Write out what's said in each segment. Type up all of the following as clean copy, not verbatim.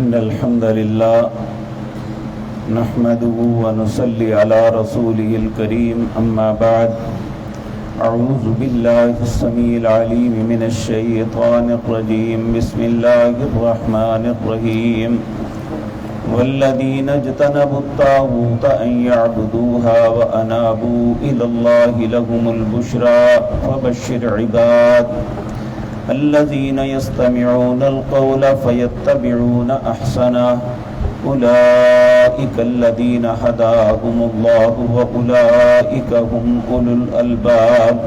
إن الحمد لله نحمده ونصلي على رسوله الكريم أما بعد أعوذ بالله السميع العليم من الشيطان الرجيم بسم الله الرحمن الرحيم والذين اجتنبوا الطاغوت أن يعبدوها وأنابوا إلى الله لهم البشرى فبشر عباد الذين يستمعون القول فيتبعون أحسنه أولئك الذين هداهم الله وأولئك هم أولو الألباب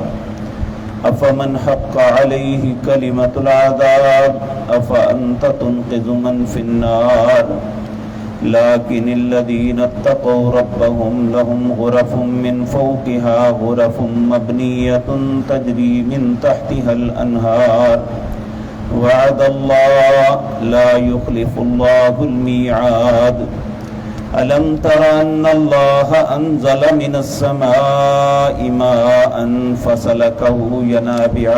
أفمن حق عليه كلمة العذاب أفأنت تنقذ من في النار لكن الذين اتقوا ربهم لهم غرف من فوقها غرف مبنية تجري من تحتها الأنهار وعد الله لا يخلف الله الميعاد ألم تر أن الله أنزل من السماء ماء فسلكه ينابيع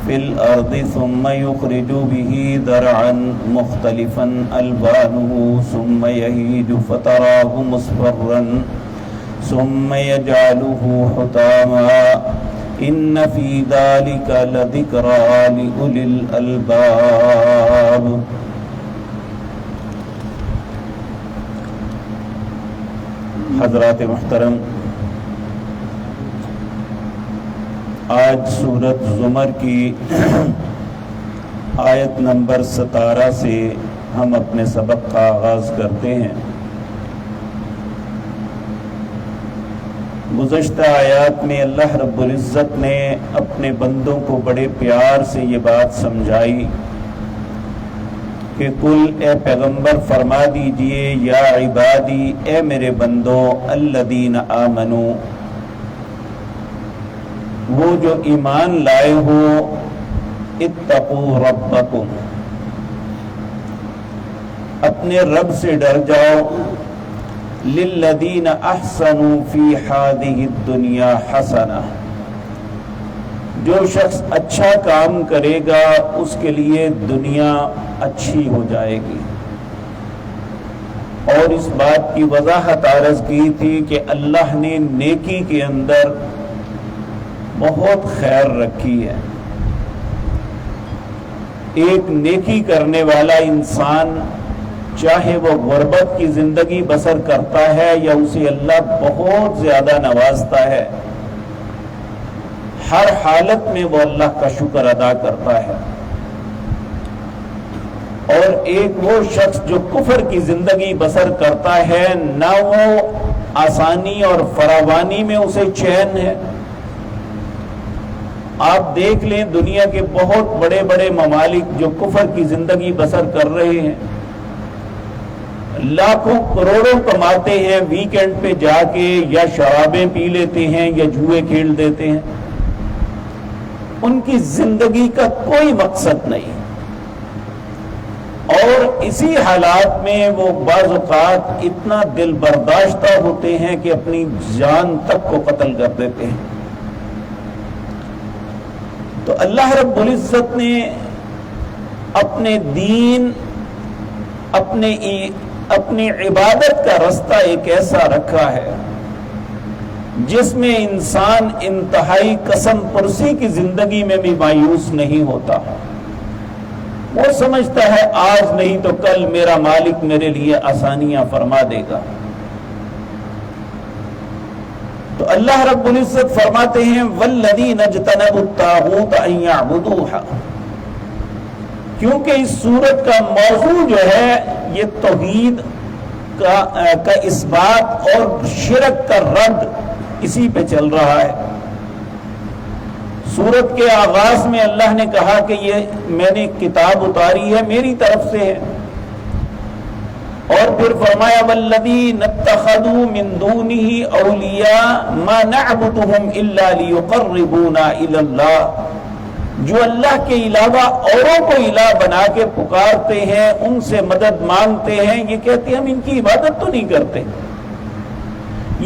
في الأرض ثم يخرج به زرعا مختلفا ألوانه ثم يهيج فتراه مصفرا ثم يجعله حطاما إن في ذلك لذكرى لأولي الألباب. حضرات محترم، آج سورۃ زمر کی آیت نمبر 17 سے ہم اپنے سبق کا آغاز کرتے ہیں۔ گزشتہ آیات میں اللہ رب العزت نے اپنے بندوں کو بڑے پیار سے یہ بات سمجھائی کہ کل اے پیغمبر فرما دیجئے یا عبادی اے میرے بندوں الذین آمنو، وہ جو ایمان لائے ہو، اتقوا ربکم، اپنے رب سے ڈر جاؤ، للذین احسنوا فی ہذہ الدنیا حسنہ، جو شخص اچھا کام کرے گا اس کے لیے دنیا اچھی ہو جائے گی۔ اور اس بات کی وضاحت عرض کی تھی کہ اللہ نے نیکی کے اندر بہت خیر رکھی ہے۔ ایک نیکی کرنے والا انسان چاہے وہ غربت کی زندگی بسر کرتا ہے یا اسے اللہ بہت زیادہ نوازتا ہے، ہر حالت میں وہ اللہ کا شکر ادا کرتا ہے۔ اور ایک وہ شخص جو کفر کی زندگی بسر کرتا ہے، نہ وہ آسانی اور فراوانی میں اسے چین ہے۔ آپ دیکھ لیں دنیا کے بہت بڑے بڑے ممالک جو کفر کی زندگی بسر کر رہے ہیں، لاکھوں کروڑوں کماتے ہیں، ویکینڈ پہ جا کے یا شرابیں پی لیتے ہیں یا جوئے کھیل دیتے ہیں، ان کی زندگی کا کوئی مقصد نہیں، اور اسی حالات میں وہ بعض اوقات اتنا دل برداشتہ ہوتے ہیں کہ اپنی جان تک کو قتل کر دیتے ہیں۔ تو اللہ رب العزت نے اپنے دین، اپنی عبادت کا رستہ ایک ایسا رکھا ہے جس میں انسان انتہائی قسم پرسی کی زندگی میں بھی مایوس نہیں ہوتا۔ وہ سمجھتا ہے آج نہیں تو کل میرا مالک میرے لیے آسانیاں فرما دے گا۔ تو اللہ رب العزت فرماتے ہیں والذین اجتنبوا الطاغوت ان یعبدوها، کیونکہ اس سورت کا موضوع جو ہے یہ توحید کا اثبات اور شرک کا رد اسی پہ چل رہا ہے۔ سورت کے آغاز میں اللہ نے کہا کہ یہ میں نے کتاب اتاری ہے، میری طرف سے ہے، اور پھر فرمایا والذین اتخذوا من دونہ اولیاء ما نعبدهم الا لیقربونا الی اللہ، جو اللہ کے علاوہ اوروں کو الہ بنا کے پکارتے ہیں، ان سے مدد مانگتے ہیں، یہ کہتے ہیں ہم ان کی عبادت تو نہیں کرتے،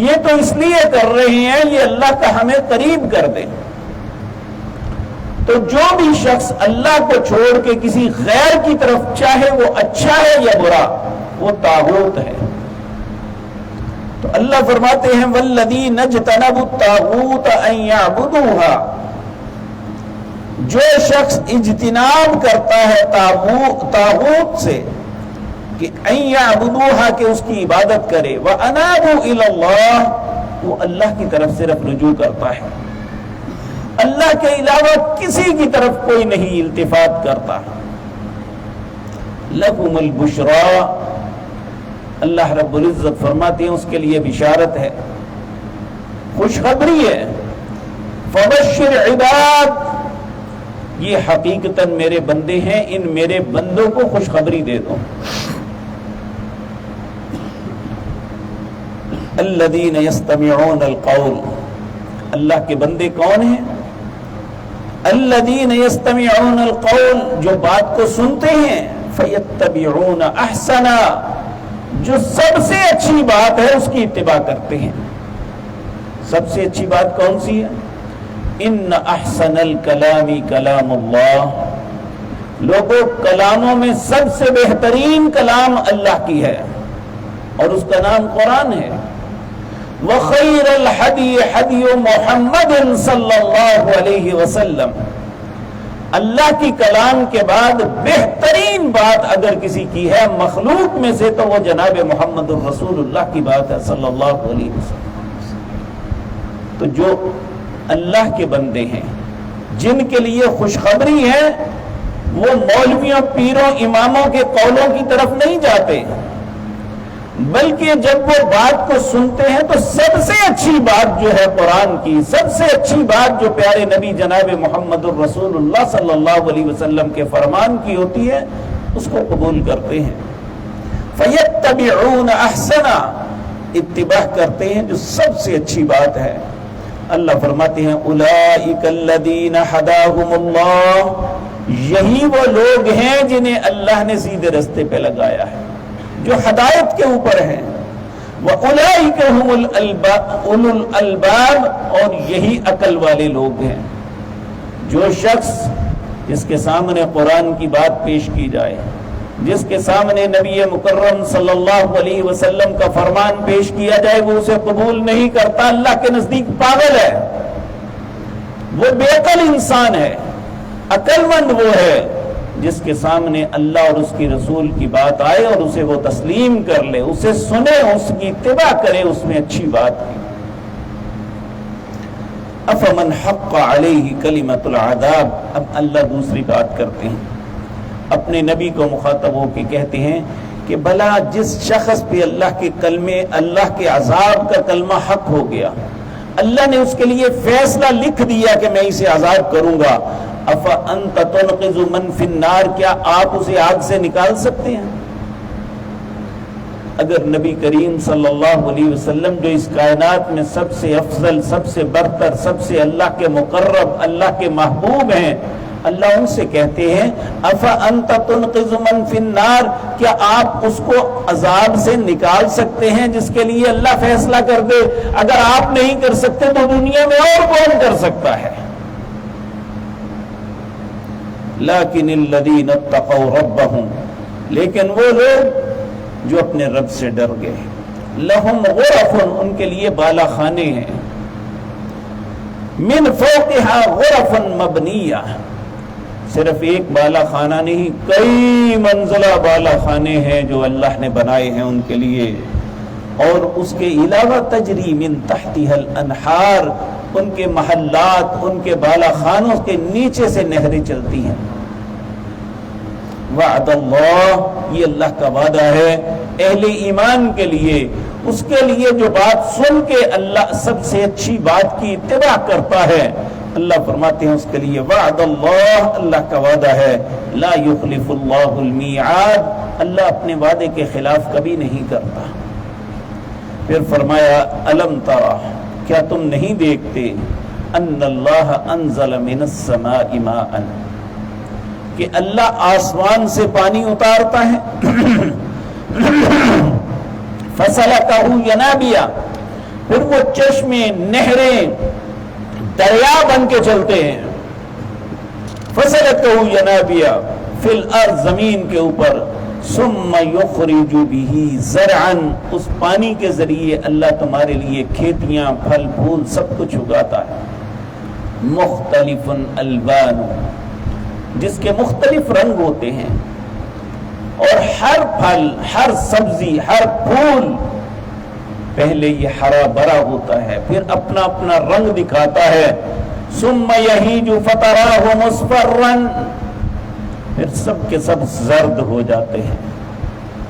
یہ تو اس لیے کر رہے ہیں یہ اللہ کا ہمیں قریب کر دے۔ تو جو بھی شخص اللہ کو چھوڑ کے کسی غیر کی طرف چاہے وہ اچھا ہے یا برا وہ طاغوت ہے. تو اللہ فرماتے ہیں والذین اجتنبوا الطاغوت ان یعبدوها، جو شخص اجتناب کرتا ہے طاغوت سے کہ ان یعبدوها کہ اس کی عبادت کرے، وانابوا الی اللہ وہ اللہ کی طرف صرف رجوع کرتا ہے، اللہ کے علاوہ کسی کی طرف کوئی نہیں التفات کرتا. لَهُمُ الْبُشْرَى، اللہ رب العزت فرماتے ہیں اس کے لیے بشارت ہے، خوشخبری ہے. فَبَشِّرْ عِبَادِ، یہ حقیقتاً میرے بندے ہیں، ان میرے بندوں کو خوشخبری دے دو. الَّذِينَ يَسْتَمِعُونَ الْقَوْلَ، اللہ کے بندے کون ہیں؟ الَّذِينَ يَسْتَمِعُونَ الْقَوْلَ، جو بات کو سنتے ہیں، فَيَتَّبِعُونَ أَحْسَنَا، جو سب سے اچھی بات ہے اس کی اتباع کرتے ہیں. سب سے اچھی بات کون سی ہے؟ ان احسن الکلام کلام اللہ، لوگوں کلاموں میں سب سے بہترین کلام اللہ کی ہے اور اس کا نام قرآن ہے. وخیر الحدی حدی محمد صلی اللہ علیہ وسلم، اللہ کی کلام کے بعد بہترین بات اگر کسی کی ہے مخلوق میں سے تو وہ جناب محمد الرسول اللہ کی بات ہے صلی اللہ علیہ وسلم. تو جو اللہ کے بندے ہیں جن کے لیے خوشخبری ہے وہ مولویوں پیروں اماموں کے قولوں کی طرف نہیں جاتے، بلکہ جب وہ بات کو سنتے ہیں تو سب سے اچھی بات جو ہے قرآن کی، سب سے اچھی بات جو پیارے نبی جناب محمد الرسول اللہ صلی اللہ علیہ وسلم کے فرمان کی ہوتی ہے اس کو قبول کرتے ہیں. فَيَتَّبِعُونَ أَحْسَنَا، اتباع کرتے ہیں جو سب سے اچھی بات ہے. اللہ فرماتے ہیں أُولَئِكَ الَّذِينَ هَدَاهُمُ اللَّهُ، یہی وہ لوگ ہیں جنہیں اللہ نے سیدھے رستے پہ لگایا ہے، جو ہدایت کے اوپر ہیں. وَأُولَئِكَ هُمُ أُولُو الْأَلْبَابِ، اور یہی عقل والے لوگ ہیں. جو شخص جس کے سامنے قرآن کی بات پیش کی جائے، جس کے سامنے نبی مکرم صلی اللہ علیہ وسلم کا فرمان پیش کیا جائے وہ اسے قبول نہیں کرتا، اللہ کے نزدیک پاگل ہے، وہ بے عقل انسان ہے. عقل مند وہ ہے جس کے سامنے اللہ اور اس کی رسول کی بات آئے اور اسے وہ تسلیم کر لے، اسے سنے، اس کی اتباع کرے، اس میں اچھی بات کی. افمن حق علیہ کلمۃ العذاب، اب اللہ دوسری بات کرتے ہیں، اپنے نبی کو مخاطب ہو کے کہتے ہیں کہ بھلا جس شخص پہ اللہ کے کلمے، اللہ کے عذاب کا کلمہ حق ہو گیا، اللہ نے اس کے لیے فیصلہ لکھ دیا کہ میں اسے عذاب کروں گا، افانت تنقذ من فی النار، کیا آپ اسے آگ سے نکال سکتے ہیں؟ اگر نبی کریم صلی اللہ علیہ وسلم جو اس کائنات میں سب سے افضل، سب سے برتر، سب سے اللہ کے مقرب، اللہ کے محبوب ہیں، اللہ ان سے کہتے ہیں افانت تنقذ من فی النار، کیا آپ اس کو عذاب سے نکال سکتے ہیں جس کے لیے اللہ فیصلہ کر دے؟ اگر آپ نہیں کر سکتے تو دنیا میں اور کون کر سکتا ہے؟ لیکن الذین اتقوا ربہم، لیکن وہ لوگ جو اپنے رب سے ڈر گئے، لہم غرف، ان کے لیے بالا خانے ہیں، من فوقہا غرف مبنیہ، صرف ایک بالا خانہ نہیں، کئی منزلہ بالا خانے ہیں جو اللہ نے بنائے ہیں ان کے لیے، اور اس کے علاوہ تجری من تحتها الانہار، ان کے محلات، ان کے بالا خانوں کے نیچے سے نہریں چلتی ہیں. وعد اللہ، یہ اللہ کا وعدہ ہے اہل ایمان کے لیے، اس کے لیے جو بات سن کے اللہ سب سے اچھی بات کی اتباع کرتا ہے، اللہ فرماتے ہیں اس کے لیے وعد اللہ، اللہ کا وعدہ ہے، لا یخلف اللہ المیعاد، اللہ اپنے وعدے کے خلاف کبھی نہیں کرتا. پھر فرمایا الم ترى، کیا تم نہیں دیکھتے، ان اللہ انزل من السماء ماء، کہ اللہ آسمان سے پانی اتارتا ہے، فسلکہ ینابیع، پھر وہ چشمے، نہریں، دریا بن کے چلتے ہیں. فسلكه ينابيع فی الارض، زمین کے اوپر، ثم یخرج به زرعا، اس پانی کے ذریعے اللہ تمہارے لیے کھیتیاں، پھل پھول سب کچھ اگاتا ہے، مختلف الوان، جس کے مختلف رنگ ہوتے ہیں، اور ہر پھل، ہر سبزی، ہر پھول پہلے یہ ہرا بھرا ہوتا ہے، پھر اپنا اپنا رنگ دکھاتا ہے، ثم یہیج فتراہ مصفرا، پھر سب کے سب زرد ہو جاتے ہیں،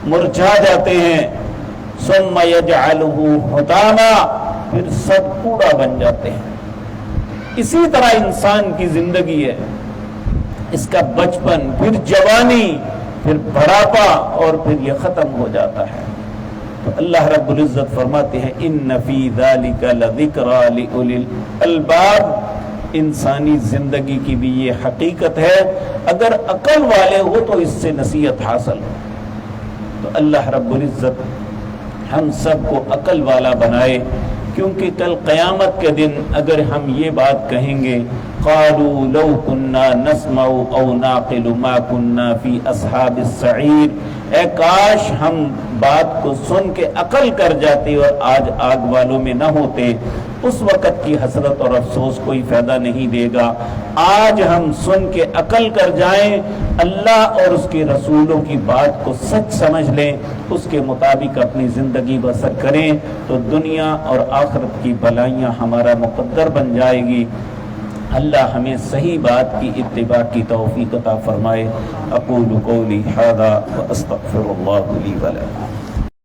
مرجھا جاتے ہیں، ثم یجعلہ حطاما، پھر سب کوڑا بن جاتے ہیں۔ اسی طرح انسان کی زندگی ہے، اس کا بچپن، پھر جوانی، پھر بڑھاپا، اور پھر یہ ختم ہو جاتا ہے۔ تو اللہ رب العزت فرماتے ہیں ان فی ذلک لذکری لأولی الالباب، انسانی زندگی کی بھی یہ حقیقت ہے، اگر عقل والے ہو تو اس سے نصیحت حاصل ہو۔ تو اللہ رب العزت ہم سب کو عقل والا بنائے، کیونکہ کل قیامت کے دن اگر ہم یہ بات کہیں گے قالوا لو كنا نسمع او نعقل ما كنا في اصحاب السعیر، اے کاش ہم بات کو سن کے عقل کر جاتے اور آج آگ والوں میں نہ ہوتے، اس وقت کی حسرت اور افسوس کوئی فائدہ نہیں دے گا۔ آج ہم سن کے عقل کر جائیں، اللہ اور اس کے رسولوں کی بات کو سچ سمجھ لیں، اس کے مطابق اپنی زندگی بسر کریں، تو دنیا اور آخرت کی بلائیاں ہمارا مقدر بن جائے گی۔ اللہ ہمیں صحیح بات کی اتباع کی توفیق عطا فرمائے۔ اقول قولی ھذا واستغفر اللہ لی ولکم۔